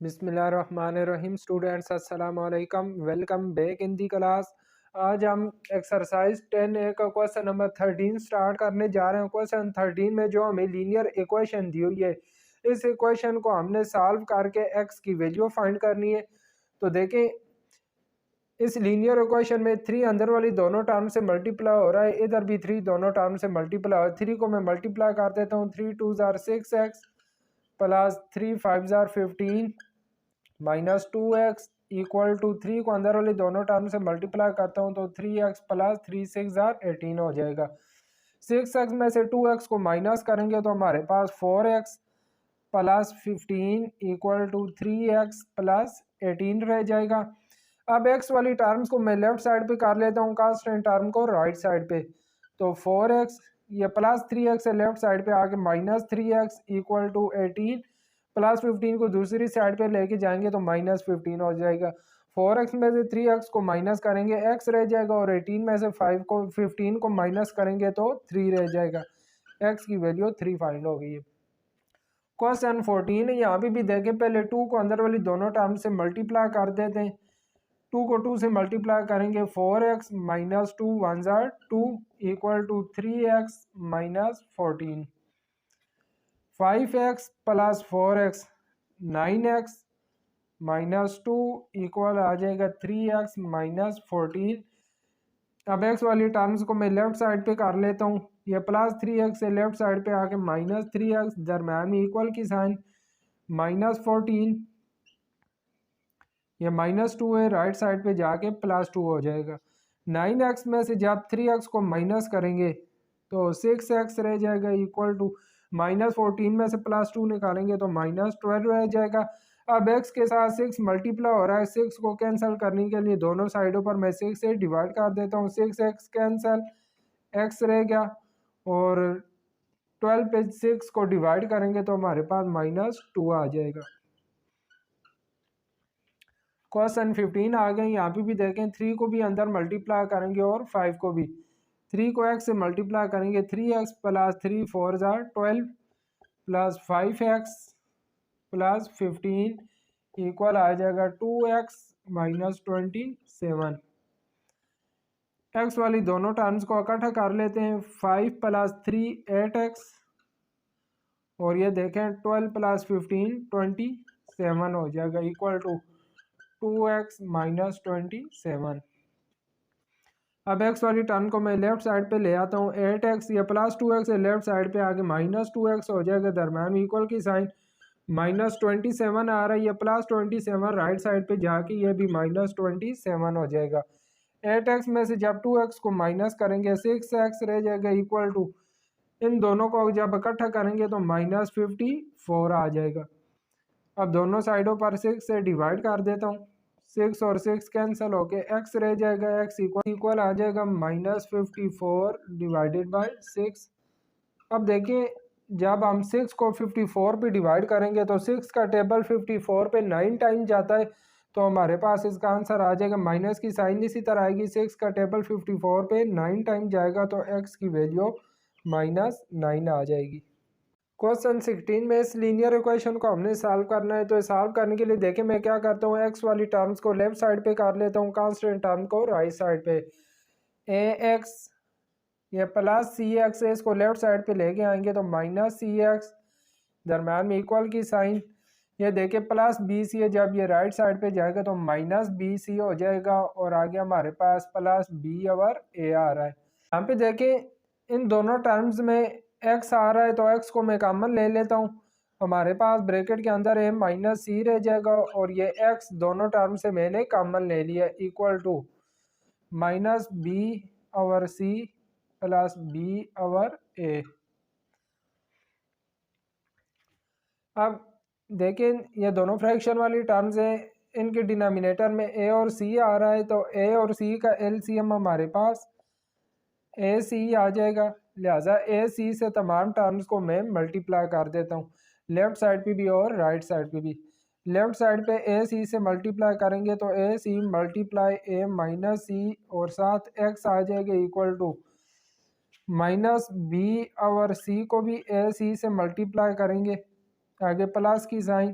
बिस्मिल्लाहिर्रहमानिर्रहीम। स्टूडेंट्स अस्सलाम वालेकुम, welcome back in the class. आज हम एक्सरसाइज 10A का क्वेश्चन नंबर 13 स्टार्ट करने जा रहे हैं। क्वेश्चन 13 में जो हमें लीनियर इक्वेशन दी हुई है, इस इक्वेशन को हमने सॉल्व करके एक्स की वैल्यू फाइंड करनी है। तो देखें, इस लीनियर इक्वेशन में 3 अंदर वाली दोनों टर्म से मल्टीप्लाई हो रहा है, इधर भी 3 दोनों टर्म से मल्टीप्लाई हो। 3 को मैं मल्टीप्लाई कर देता हूँ। 3 2 जार 6x प्लस 3 5 जार 15 माइनस 2x इक्वल टू 3 को अंदर वाली दोनों टर्म से मल्टीप्लाई करता हूँ तो 3x प्लस 3 6 जार 18 हो जाएगा। 6x में से 2x को माइनस करेंगे तो हमारे पास 4x plus 15 equal to 3x plus 18 रह जाएगा। अब x वाली टर्म्स को मैं लेफ्ट साइड पे कर लेता हूँ, कांस्टेंट टर्म को राइट साइड पे। तो 4x ये प्लस 3x से लेफ्ट साइड पे आके minus 3x equal to 18 plus 15 को दूसरी साइड पे लेके जाएंगे तो माइनस 15 हो जाएगा। 4x में से 3x को माइनस करेंगे x रह जाएगा और 18 में से 15 को माइनस करेंगे तो 3 रह जाएगा। x की वैल्यू 3 फाइंड हो गई है। क्वेश्चन 14 है, यहाँ पे भी देखें, पहले 2 को अंदर वाली दोनों टर्म से मल्टीप्लाई कर देते हैं। 2 को 2 से मल्टीप्लाई करेंगे 4x माइनस 2 1 जार 2 equal to 3x minus 14। 5x plus 4x 9x minus 2 equal आ जाएगा 3x माइनस 14। अब x वाली टर्म्स को मैं लेफ्ट साइड पे कर लेता हूँ। ये प्लस 3x से लेफ्ट साइड पे आके माइनस 3x, दरम्यान में इक्वल की साइन, माइनस 14, ये माइनस 2 है, राइट साइड पे जाके प्लस 2 हो जाएगा। 9x में से जब 3x को माइनस करेंगे तो 6x रह जाएगा इक्वल टू माइनस 14 में से प्लस 2 निकालेंगे तो माइनस 12 रह जाएगा। अब x के साथ 6 मल्टीप्लाई हो रहा है, 6 को कैंसिल करने के लिए दोनों साइडों पर मैं 6 से डिवाइड कर देता हूँ। 6x कैंसिल, x रह गया और 12 पे 6 को डिवाइड करेंगे तो हमारे पास माइनस 2 आ जाएगा। क्वेश्चन 15 आ गए। यहाँ पे भी देखें, 3 को भी अंदर मल्टीप्लाई करेंगे और 5 को भी। 3 को x से मल्टीप्लाई करेंगे 3x प्लस 3 4 जार 12 प्लस 5x प्लस 15 इक्वल आ जाएगा 2x माइनस 27। x वाली दोनों टर्म्स को इकट्ठा कर लेते हैं। 5 प्लस 3 8x और ये देखें 12 प्लस 15 27 हो जाएगा इक्वल टू 2x माइनस 27। अब x वाली टर्म को मैं लेफ्ट साइड पे ले आता हूँ। 8x या प्लस 2x लेफ्ट साइड पे आके माइनस 2x हो जाएगा, दरम्यान इक्वल की साइन, माइनस 27 आ रहा है, ये प्लस 27 राइट साइड पे जाके ये भी माइनस 27 हो जाएगा। 8x में से जब 2x को माइनस करेंगे 6x रह जाएगा इक्वल टू, इन दोनों को जब इकट्ठा करेंगे तो माइनस 54 आ जाएगा। अब दोनों साइडों पर 6 से डिवाइड कर देता हूँ। 6 और 6 कैंसिल होके x रह जाएगा, x इक्वल आ जाएगा माइनस 54 डिवाइडेड बाय 6। अब देखिए, जब हम 6 को 54 पे डिवाइड करेंगे तो 6 का टेबल 54 पे 9 टाइम जाता है, तो हमारे पास इसका आंसर आ जाएगा, माइनस की साइन इसी तरह आएगी। 6 का टेबल 54 पे 9 टाइम जाएगा तो x की वैल्यू माइनस 9 आ जाएगी। क्वेश्चन 16 में इस लीनियर इक्वेशन को हमने सॉल्व करना है। तो सॉल्व करने के लिए देखें, मैं क्या करता हूँ, x वाली टर्म्स को लेफ्ट साइड पे कर लेता हूँ, कांस्टेंट टर्म को राइट साइड पे। ax ये प्लस cx है, इसको लेफ्ट साइड पे लेके आएंगे तो माइनस cx, दरम्यान में इक्वल की साइन, ये देखें प्लस bc है, जब ये राइट साइड पे जाएगा तो माइनस bc हो जाएगा और आगे हमारे पास प्लस b और a आ रहा है। यहाँ पे देखें, इन दोनों टर्म्स में x आ रहा है तो x को मैं कॉमन ले लेता हूँ। हमारे पास ब्रैकेट के अंदर है माइनस सी रह जाएगा और ये x दोनों टर्म से मैंने कॉमन ले लिया equal to minus B over C plus B over A. अब देखें, ये दोनों फ्रैक्शन वाली टर्म्स हैं, इनके डिनोमिनेटर में a और c आ रहा है तो a और c का एलसीएम हमारे पास ए सी आ जाएगा। लिहाजा ए सी से तमाम टर्म्स को मैं मल्टीप्लाई कर देता हूँ, लेफ्ट साइड पे भी और राइट साइड पे भी। लेफ्ट साइड पे ए सी से मल्टीप्लाई करेंगे तो ए सी मल्टीप्लाई ए माइनस सी और साथ एक्स आ जाएगा इक्वल टू माइनस बी और सी को भी ए सी से मल्टीप्लाई करेंगे, आगे प्लस की साइन,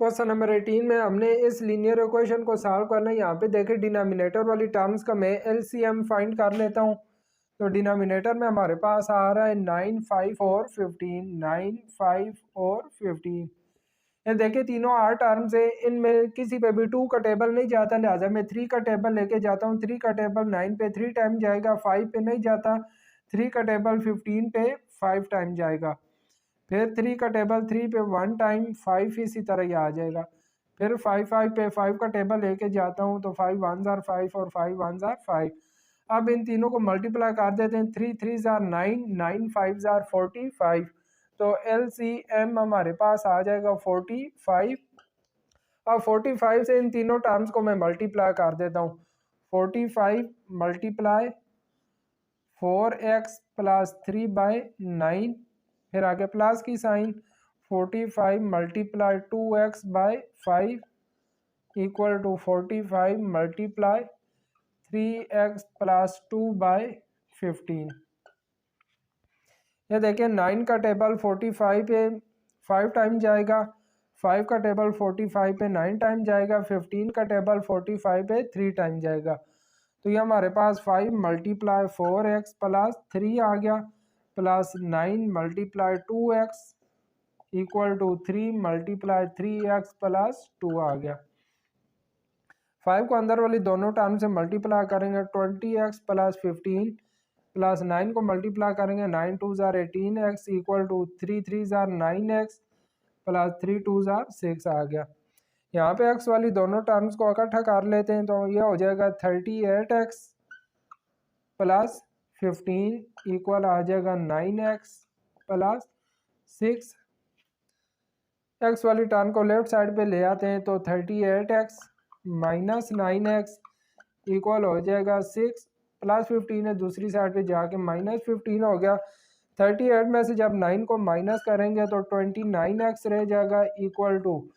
क्वेश्चन नंबर 18 में हमने इस लीनियर इक्वेशन को सॉल्व करना है। यहाँ पे देखें डिनोमिनेटर वाली टर्म्स का मैं एलसीएम फाइंड कर लेता हूँ। तो डिनोमिनेटर में हमारे पास आ रहा है 9, 5 और 15, 9, 5 और 15। ये देखिए तीनों आर टर्म्स है, इनमें किसी पे भी 2 का टेबल नहीं जाता, लिहाजा मैं 3 का टेबल लेके जाता हूँ। 3 का टेबल 9 पे 3 टाइम जाएगा, 5 पे नहीं जाता। 3 का टेबल 15 पे 5 टाइम जाएगा। फिर 3 का टेबल 3 पे 1 टाइम, 5 इसी तरह ही आ जाएगा। फिर 5 पे 5 का टेबल लेके जाता हूँ, तो 5 1 जार 5 और 5 1 जार 5। अब इन तीनों को मल्टीप्लाई कर देते हैं। 3 3 जार 9, 9 5 जार 45। तो LCM हमारे पास आ जाएगा 45। अब 45 से इन तीनों टर्म्स को मैं मल्टीप्लाई कर देता हूँ। 45 मल्टीप्लाई 4x प्लस 3/9, फिर आगे प्लस की sign. 45 multiply 2x by 5 equal to 45 multiply 3x plus 2/15। ये देखिए 9 का टेबल 45 पे 5 टाइम जाएगा, 5 का टेबल 45 पे 9 टाइम जाएगा, 15 का टेबल 45 पे 3 टाइम जाएगा। तो ये हमारे पास 5 मल्टीप्लाई 4x प्लस 3 आ गया, plus 9 multiply 2x equal to 3 multiply 3x plus 2 आ गया। 5 को अंदर वाली दोनों टर्म से मल्टीप्लाई करेंगे, 20x प्लस 15 प्लस 9 को मल्टीप्लाई करेंगे, 9 2 जार 18x इक्वल टू 3 3 जार 9x प्लस 3 2 जार 6 आ गया। यहाँ पे x वाली दोनों टर्म्स को इकट्ठा कर लेते हैं, तो ये हो जाएगा 38x प्लस 15 इक्वल आ जाएगा 9x प्लस 6। x वाली टर्म को लेफ्ट साइड पे ले आते हैं, तो 38x माइनस 9x इक्वल हो जाएगा 6 प्लस 15 है, दूसरी साइड पे जाके माइनस 15 हो गया। 38 में से जब 9 को माइनस करेंगे तो 29x रह जाएगा इक्वल टू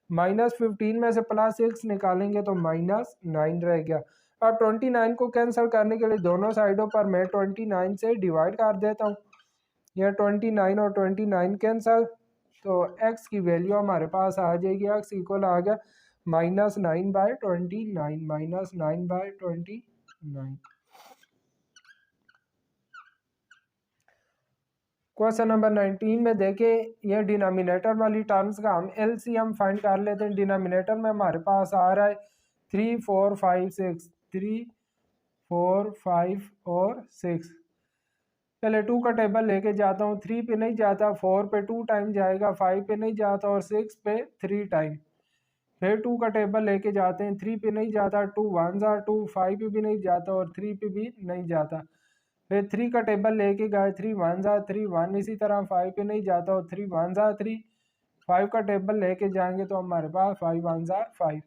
माइनस 15 में से प्लस 6 निकालेंगे तो माइनस 9 रह गया। अब 29 को कैंसिल करने के लिए दोनों साइडों पर मैं 29 से डिवाइड कर देता हूँ। यह 29 और 29 कैंसिल, तो x की वैल्यू हमारे पास आ जाएगी, x इक्वल आ गया -9/29, -9/29। क्वेश्चन नंबर 19 में देखें, ये डिनोमिनेटर वाली टर्म्स का हम एलसीएम फाइंड कर लेते हैं। डिनोमिनेटर में हमारे पास आ रहा है 3 4 5 6, 3 4 5 और 6। पहले 2 का टेबल लेके जाता हूँ। 3 पे नहीं जाता, 4 पे 2 टाइम जाएगा, 5 पे नहीं जाता और 6 पे 3 टाइम। फिर 2 का टेबल लेके जाते हैं। 3 पे नहीं जाता, 2 1 जार 2, 5 पे भी नहीं जाता और 3 पे भी नहीं जाता। फिर 3 का टेबल लेके गए, 3 1 जार 3 1, इसी तरह 5 पे नहीं जाता और 3 1 जार 3। 5 का टेबल लेके जाएंगे तो हमारे पास 5 1 जार 5।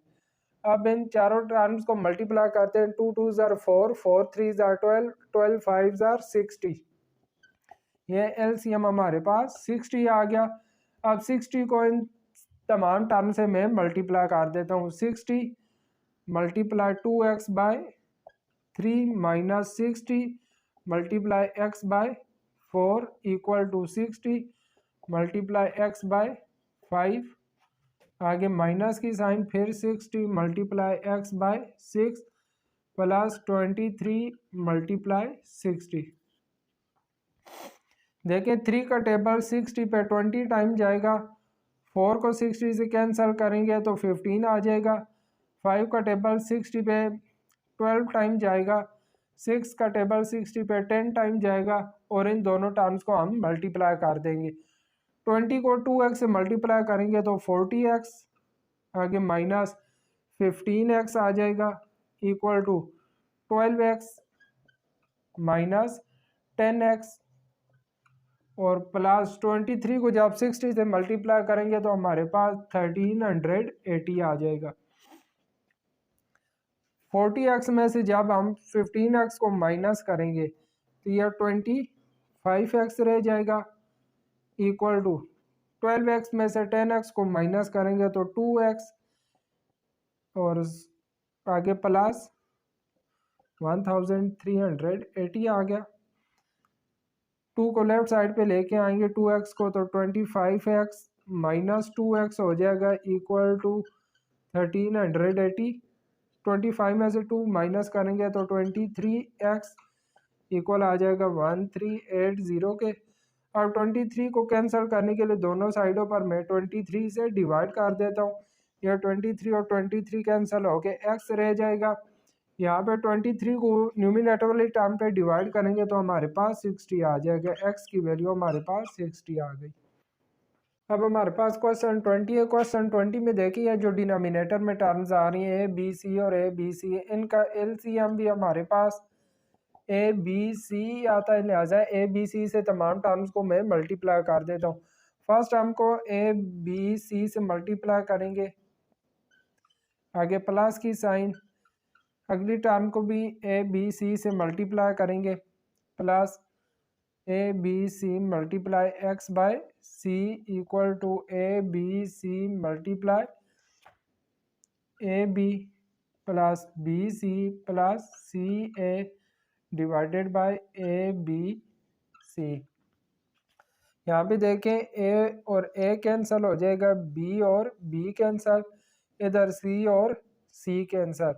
अब इन चारों टर्म्स को मल्टीप्लाई करते हैं। 2 2 जार 4, 4 3 जार 12, 12 5 जार 60। ये एलसीएम हमारे पास 60 आ गया। अब 60 को इन तमाम टर्म से मैं मल्टीप्लाई कर देता हूँ। 60 multiply 2x by 3 minus 60 multiply x by 4 equal to 60 multiply x by 5, आगे माइनस की साइन, फिर 60 multiply x by 6 plus 23 multiply 60। देखिए 3 का टेबल 60 पे 20 टाइम जाएगा, 4 को 60 से कैंसिल करेंगे तो 15 आ जाएगा। 5 का टेबल 60 पे 12 टाइम जाएगा, 6 का टेबल 60 पे 10 टाइम जाएगा और इन दोनों टर्म्स को हम मल्टीप्लाई कर देंगे। 20 को 2x से मल्टीप्लाई करेंगे तो 40x, आगे माइनस 15x आ जाएगा equal to 12x minus 10x और प्लस 23 को जब 60 से मल्टीप्लाई करेंगे तो हमारे पास 1380 आ जाएगा। 40x में से जब हम 15x को माइनस करेंगे तो यह 25x रह जाएगा इक्वल टू 12x में से 10x को माइनस करेंगे तो 2x और आगे प्लस 1380 आ गया। 2 को लेफ्ट साइड पे लेके आएंगे 2x को, तो 25x -2x हो जाएगा इक्वल टू 1380। 25 में से 2 माइनस करेंगे तो 23x इक्वल आ जाएगा 1380 के। अब 23 को कैंसिल करने के लिए दोनों साइडों पर मैं 23 से डिवाइड कर देता हूँ। यह 23 और 23 कैंसिल हो के x रह जाएगा। यहाँ पे 23 को न्यूमिनेटर वाली टर्म पे डिवाइड करेंगे तो हमारे पास 60 आ जाएगा। x की वैल्यू हमारे पास 60 आ गई। अब हमारे पास क्वेश्चन 20 है। क्वेश्चन 20 में देखिए जो डिनोमिनेटर में टर्म्स आ रही हैं ABC और ABC, इनका LCM भी हमारे पास ABC आता है, लिहाजा ABC से तमाम टर्म्स को मैं मल्टीप्लाई कर देता हूँ। फर्स्ट टर्म को ABC से मल्टीप्लाई करेंगे, आगे प्लस की साइन, अगली टर्म को भी ABC से मल्टीप्लाई करेंगे, plus ABC multiply x by C equal to ABC multiply AB plus BC plus CA divided by ABC। यहाँ पे देखें A और A कैंसिल हो जाएगा, B और B कैंसिल, इधर C और C कैंसिल,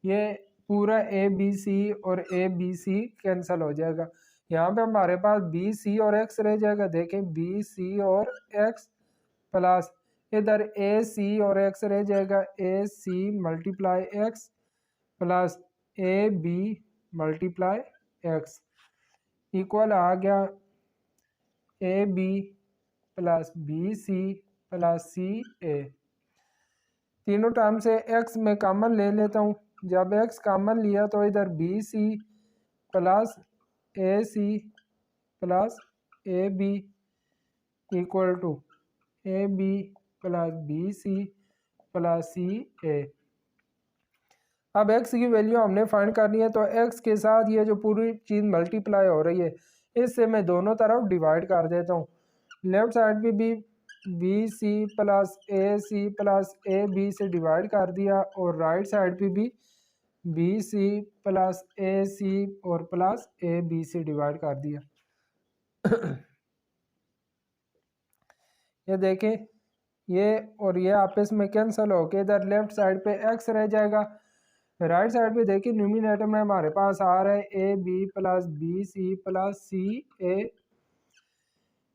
ये पूरा ABC और ABC कैंसिल हो जाएगा। यहाँ पे हमारे पास BC और X रह जाएगा, देखें BC और X प्लस इधर AC और X रह जाएगा, AC multiply X plus AB multiply X equal आ गया AB plus BC plus CA। तीनों टर्म से x में कॉमन ले लेता हूँ, जब x कॉमन लिया तो इधर BC plus AC plus AB equal to AB plus BC plus CA। अब x की वैल्यू हमने फाइंड करनी है, तो x के साथ ये जो पूरी चीज़ मल्टीप्लाई हो रही है इससे मैं दोनों तरफ डिवाइड कर देता हूँ। लेफ्ट साइड पे भी BC plus AC plus AB से डिवाइड कर दिया और राइट साइड पे भी BC प्लस AC और प्लस AB से डिवाइड कर दिया। ये देखें ये और ये आपस में कैंसिल हो के इधर लेफ्ट साइड पे x रह जाएगा। राइट साइड पे देखिए न्यूमिनेटर में हमारे पास आ रहा है AB plus BC plus CA।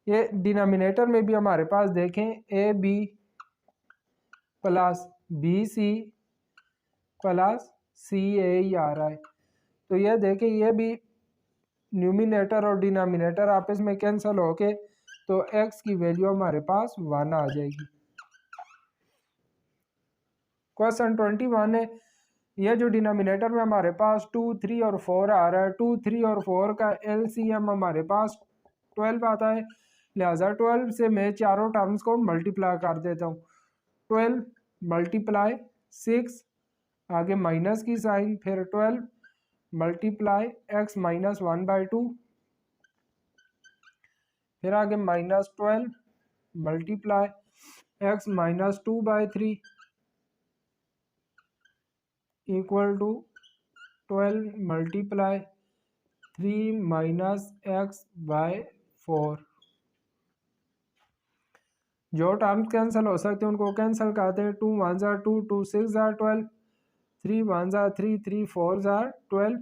ये डिनोमिनेटर में भी हमारे पास देखें AB plus BC plus CA ही आ रहा है, तो ये देखें ये भी न्यूमिनेटर और डिनोमिनेटर आपस में कैंसिल होके तो x की वैल्यू हमारे पास 1 आ जाएगी। क्वेश्चन 21 है। यह जो डिनोमिनेटर में हमारे पास 2, 3 और 4 आ रहा है, 2, 3 और 4 का LCM हमारे पास 12 आता है, लिहाजा 12 से मैं चारों टर्म्स को मल्टीप्लाई कर देता हूँ। 12 मल्टीप्लाई 6, आगे माइनस की साइन, फिर 12 मल्टीप्लाई x माइनस 1/2, फिर आगे -12 multiply x minus 2/3 equal to 12 multiply 3 minus x/4। जो टर्म्स कैंसिल हो सकते हैं उनको कैंसिल करते हैं। 2 1 ज़ा 2, 2 6 ज़ा 12, 3 1 ज़ा 3, 3 4 ज़ा 12,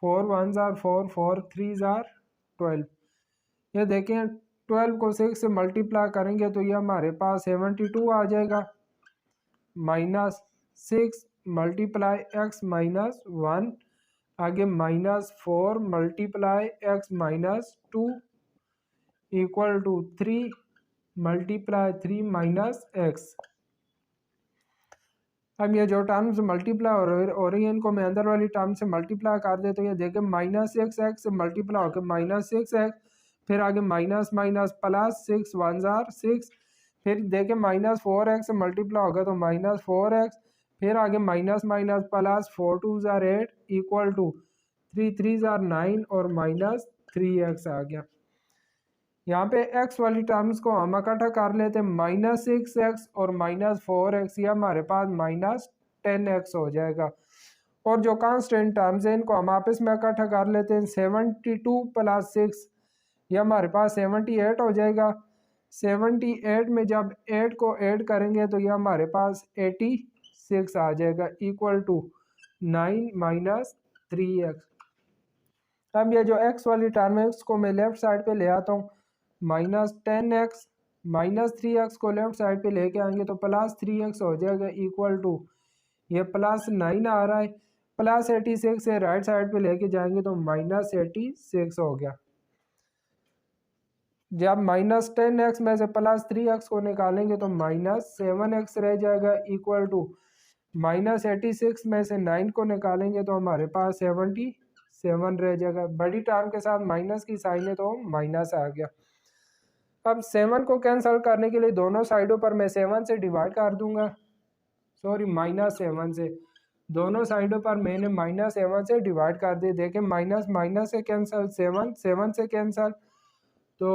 4 1 ज़ा 4, 4 3 ज़ा 12। ये देखें 12 को 6 से मल्टीप्लाई करेंगे तो ये हमारे पास 72 आ जाएगा, -6 मल्टीप्लाई x माइनस 1, आगे -4 multiply x minus 2 equal to 3 multiply 3 minus x। अब ये जो टर्म्स मल्टीप्लाई हो रही है इनको मैं अंदर वाली टर्म से मल्टीप्लाई कर दे, तो ये देखें -6x से मल्टीप्लाई होकर -6x, फिर आगे माइनस माइनस प्लस 6 1 ज़ार 6, फिर देखें -4x से मल्टीप्लाई होगा तो -4x, फिर आगे माइनस माइनस प्लस 4 2 ज़ार 8 इक्वल टू 3 3 ज़ार 9 और -3x आ गया। यहाँ पे x वाली टर्म्स को हम इकट्ठा कर लेते हैं, -6x और -4x, ये हमारे पास -10x हो जाएगा। और जो कांस्टेंट टर्म्स हैं इनको हम आपस में इकट्ठा कर लेते हैं, 72 प्लस 6 ये हमारे पास 78 हो जाएगा। 78 में जब 8 को ऐड करेंगे तो ये हमारे पास 86 आ जाएगा इक्वल टू 9 माइनस 3x। अब ये जो x वाली टर्म है उसको मैं लेफ्ट साइड पे ले आता हूँ, माइनस 10x माइनस 3x को लेफ्ट साइड पे लेके आएंगे तो प्लस 3x हो जाएगा इक्वल टू ये प्लस 9 आ रहा है, प्लस 86 से राइट साइड पे लेके जाएंगे तो माइनस 86 हो गया। जब माइनस 10x में से प्लस 3x को निकालेंगे तो माइनस 7x रह जाएगा इक्वल टू माइनस 86 में से 9 को निकालेंगे तो हमारे पास 77 रह जाएगा। बड़ी टर्म के साथ माइनस की साइन है तो माइनस आ गया। अब 7 को कैंसिल करने के लिए दोनों साइडों पर मैं 7 से डिवाइड कर दूंगा, सॉरी माइनस 7 से, दोनों साइडों पर मैंने माइनस 7 से डिवाइड कर दिए। देखें माइनस माइनस से कैंसिल, 7 से कैंसिल तो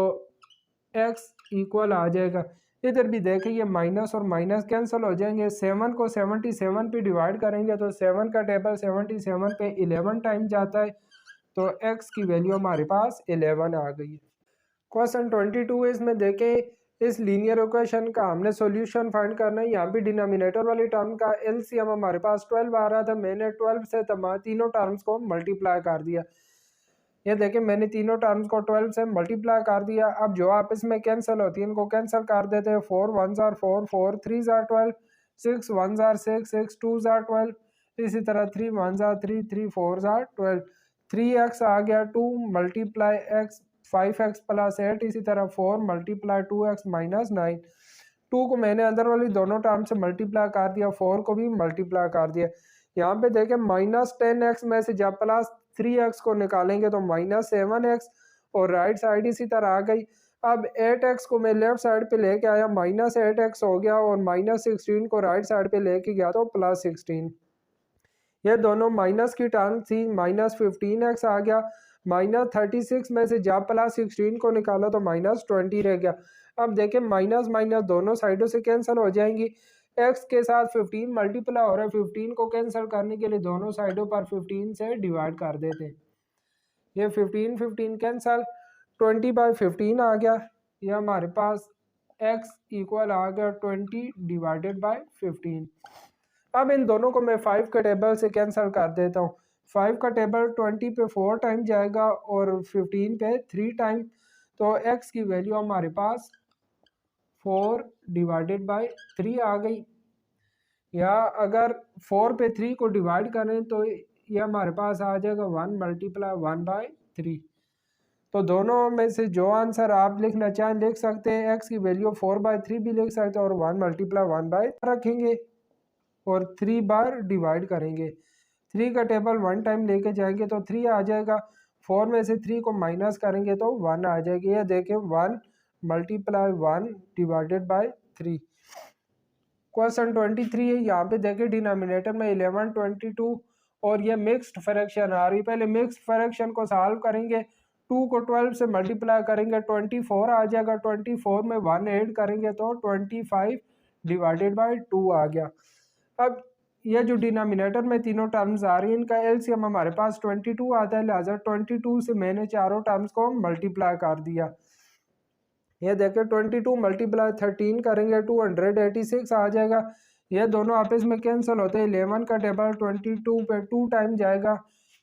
x इक्वल आ जाएगा। इधर भी देखें ये माइनस और माइनस कैंसिल हो जाएंगे। 7 को 77 पे डिवाइड करेंगे तो 7 का टेबल 77 पे 11 टाइम जाता है तो x की वैल्यू हमारे पास 11 आ गई है। क्वेश्चन 22 इसमें देखें इस लीनियर इक्वेशन का हमने सॉल्यूशन फाइंड करना है। यहाँ भी डिनोमिनेटर वाली टर्म का एलसीएम हमारे पास 12 आ रहा था, मैंने 12 से तीनों टर्म्स को मल्टीप्लाई कर दिया। ये देखें मैंने तीनों टर्म्स को 12 से मल्टीप्लाई कर दिया। अब जो आपस में कैंसिल होती है इनको कैंसिल कर देते हैं। 4 1s are 4, 4 3s are 12, 6 1s are 6, 6 2s are 12, इसी तरह 3 1s are 3, 3 4s are 12। 3x आ गया, 2 मल्टीप्लाई x 5x प्लस 8, इसी तरह 4 मल्टीप्लाई 2x माइनस 9। 2 को मैंने अंदर वाली दोनों टर्म से मल्टीप्लाई कर दिया, 4 को भी मल्टीप्लाई कर दिया। यहाँ पे देखें माइनस 10x में से जब प्लस 3x को निकालेंगे तो माइनस 7x और राइट साइड इसी तरह आ गई। अब 8x को मैं लेफ्ट साइड पे लेके आया, माइनस 8x हो गया और माइनस 16 को राइट साइड पे लेके गया तो प्लस 16। ये दोनों माइनस की टर्म थी, माइनस 15x आ गया। माइनस 36 में से जब प्लस 16 को निकाला तो माइनस 20 रह गया। अब देखें माइनस माइनस दोनों साइडों से कैंसिल हो जाएंगी। x के साथ 15 मल्टीप्लाई हो रहा है, 15 को कैंसिल करने के लिए दोनों साइडों पर 15 से डिवाइड कर देते हैं। ये 15 15 कैंसिल, 20/15 आ गया। ये हमारे पास x इक्वल आ गया 20 डिवाइडेड बाय 15। अब इन दोनों को मैं 5 का टेबल से कैंसिल कर देता हूँ। 5 का टेबल 20 पे 4 टाइम जाएगा और 15 पे 3 टाइम, तो x की वैल्यू हमारे पास 4 डिवाइडेड बाय 3 आ गई। या अगर 4 पे 3 को डिवाइड करें तो ये हमारे पास आ जाएगा 1 मल्टीप्लाई 1/3। तो दोनों में से जो आंसर आप लिखना चाहें लिख सकते हैं। x की वैल्यू 4/3 भी लिख सकते हैं और 1 मल्टीप्लाई 1 रखेंगे और 3 बार डिवाइड करेंगे। 3 का टेबल 1 टाइम लेके जाएंगे तो 3 आ जाएगा। 4 में से 3 को माइनस करेंगे तो 1 आ जाएगी। ये देखें 1 मल्टीप्लाई 1 डिवाइडेड बाय 3। क्वेश्चन 23 है। यहाँ पे देखें डिनोमिनेटर में 11 22 और ये मिक्स्ड फ्रैक्शन आ रही। पहले मिक्स्ड फ्रैक्शन को सॉल्व करेंगे। 2 को 12 से मल्टीप्लाई करेंगे 24 आ जाएगा। 24 में 1 ऐड करेंगे तो 25 डिवाइडेड बाय 2 आ गया। अब ये जो डिनोमिनेटर में तीनों टर्म्स आ रही हैं इनका एलसीएम हमारे पास 22 आता है, लिहाजा 22 से मैंने चारों टर्म्स को मल्टीप्लाई कर दिया। ये देखें 22 मल्टीप्लाई 13 करेंगे 286 आ जाएगा। ये दोनों आपस में कैंसिल होते हैं। 11 का टेबल 22 पे 2 टाइम जाएगा,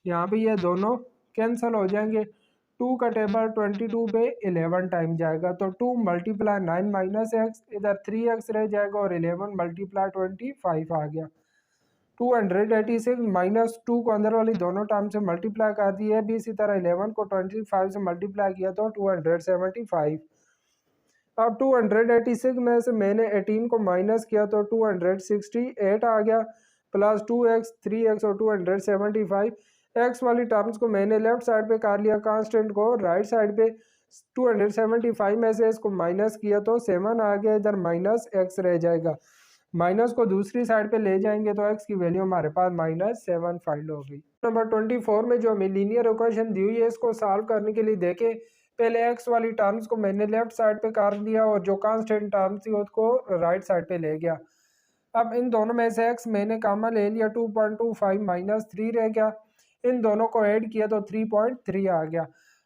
यहाँ पे ये दोनों कैंसिल हो जाएंगे। 2 का टेबल 22 पे 11 टाइम जाएगा तो 2 मल्टीप्लाई 9 माइनस एक्स, इधर 3x रह जाएगा और 11 मल्टीप्लाई 25 आ गया। 286 माइनस 2 को अंदर वाली दोनों टर्म से मल्टीप्लाई कर दिए भी, इसी तरह 11 को 25 से मल्टीप्लाई किया तो 275। अब 286 में से मैंने 18 को माइनस किया तो 268 आ गया, प्लस 2x 3x और 275। x वाली टर्म्स को मैंने लेफ्ट साइड पे कर लिया, कांस्टेंट को राइट साइड पे 275 में से इसको माइनस किया तो 7 आ गया, इधर माइनस x रह जाएगा। माइनस को दूसरी साइड पे ले जाएंगे तो x की वैल्यू हमारे पास -7 फाइंड हो गई। नंबर 24 में जो हमें लीनियर इक्वेशन दी हुई है इसको सॉल्व करने के लिए देखें पहले x वाली टर्म्स को मैंने लेफ्ट साइड पे कर दिया और जो कांस्टेंट टर्म थी उसको राइट साइड पे ले गया। अब इन दोनों में से x मैंने कॉमन ले लिया, 2.25 माइनस 3 रह गया। इन दोनों को ऐड किया तो 3.3 आ गया।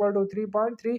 = 3.3.